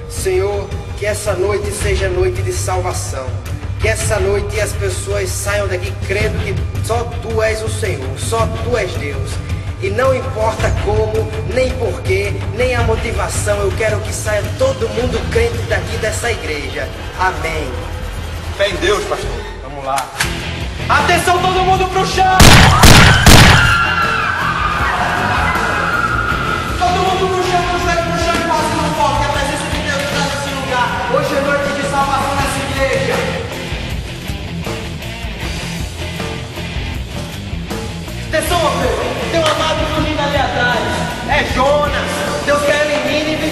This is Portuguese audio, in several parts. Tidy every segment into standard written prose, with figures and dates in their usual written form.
Senhor, que essa noite seja noite de salvação. Que essa noite as pessoas saiam daqui crendo que só Tu és o Senhor, só Tu és Deus. E não importa como, nem porquê, nem a motivação, eu quero que saia todo mundo crente daqui dessa igreja. Amém. Fé em Deus, pastor. Vamos lá. Atenção, todo mundo pro chão! Todo mundo pro chão, pro chão e passe no foco, que a presença de Deus está nesse lugar. Hoje é noite de salvação nessa igreja. Atenção, meu filho. Tem um amado fugindo ali atrás. É Jonas. Deus quer ele em Nínive,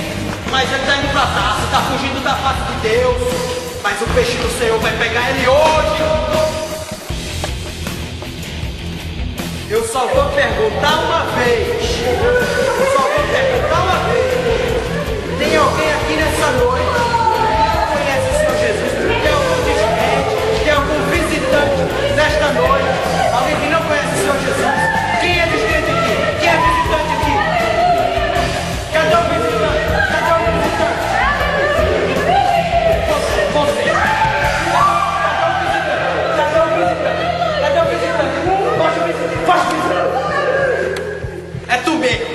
mas ele está indo para Tarso, está fugindo da face de Deus. Mas o peixe do Senhor vai pegar ele hoje. Eu só vou perguntar uma vez. Tem alguém aqui nessa noite que conhece o Senhor Jesus? Tem algum descrente? Tem algum visitante nesta noite? Alguém que não conhece o Senhor Jesus? Quem é descrente aqui? Quem é visitante aqui? Cadê o visitante? Cadê o visitante? Você. Cadê o visitante? Cadê o visitante? Mostra o visitante. É tu mesmo.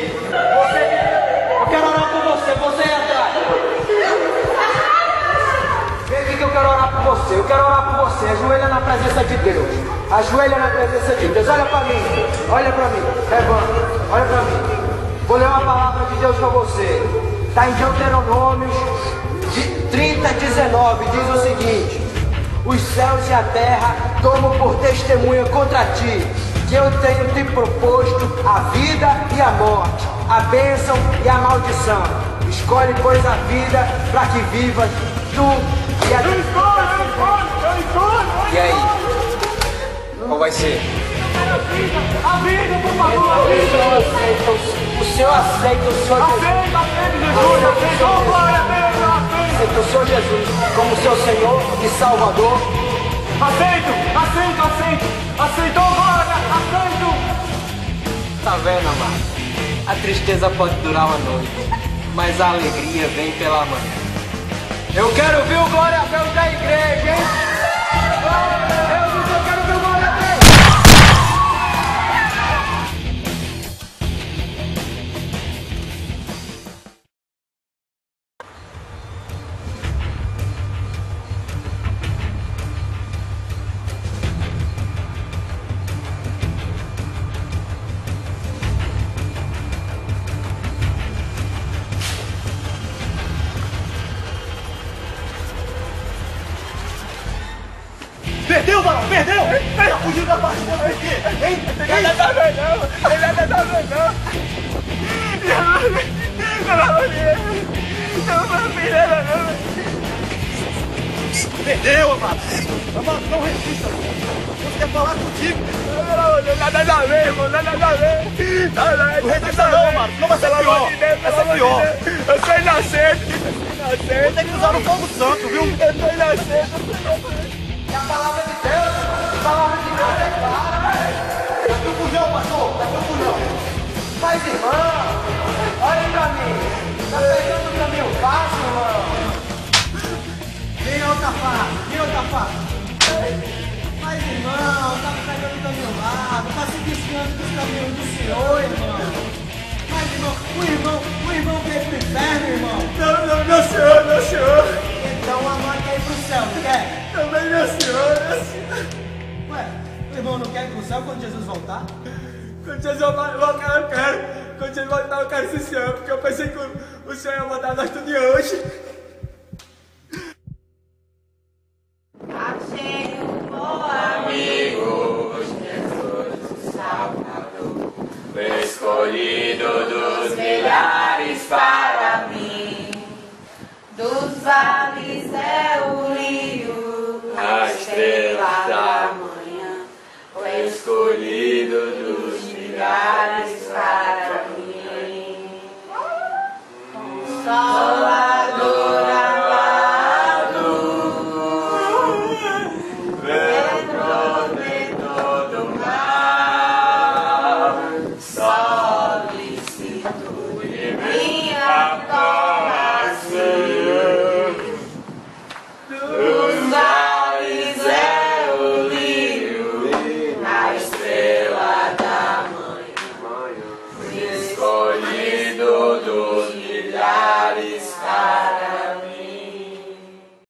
Eu quero orar por você. Você aí atrás. Vem aqui que eu quero orar por você. Eu quero orar por você. Ajoelha na presença de Deus. Ajoelha na presença de Deus. Olha pra mim. Olha pra mim. Levanta. Olha pra mim. Vou ler uma palavra de Deus pra você. Está em Deuteronômio 30:19. Diz o seguinte: os céus e a terra tomam por testemunha contra ti, que eu tenho te proposto a vida e a morte, a bênção e a maldição. Escolhe, pois, a vida para que vivas tu e a tua. E aí? Qual vai ser? A vida, por favor! O Senhor aceita o Senhor Jesus. Aceita o Senhor Jesus como seu Senhor e Salvador. Aceito! Aceitou, glória! Aceito! Tá vendo, amado? A tristeza pode durar uma noite, mas a alegria vem pela manhã. Eu quero ver o glória a Deus da igreja, hein? Eu quero ver o glória a Deus! Perdeu, Barão! Perdeu! Tá fugindo da parte dele! Ele não tá vendo, não! Perdeu, amado! Amado, não resista! Deus quer falar contigo! Nada a ver, irmão! Nada a ver! Não resista não, amado! Não vai ser pior! Vai ser pior! Eu sou inocente! Vou ter que usar o fogo santo, viu? Eu sou inocente! É a palavra de Deus! A palavra de Deus é clara! Tá tudo não, pastor! Tá tudo não! Mas, irmão, olha pra mim! Tá pegando o caminho fácil, irmão! Vem outra face! Mas, irmão, tá pegando o caminho largo! Tá se desviando dos caminhos do Senhor, irmão! Mas, irmão, o irmão quer ir pro inferno, irmão! Não, senhor! Então a mãe quer ir pro céu, não quer? Também, meu senhor! Ué, o irmão não quer ir pro céu quando Jesus voltar? Quando Jesus voltar, eu quero. Quando Jesus voltar, eu quero esse senhor, porque eu pensei que o senhor ia mandar nós tudo de hoje. Achei um bom amigo, Jesus o Salvador, o escolhido dos milhares para mim. Dos vales é o rio, a estrela da manhã, o escolhido dos milhares para mim. Com sol adorado, lembrou de todo mal, solicitude minha coração. Jesus.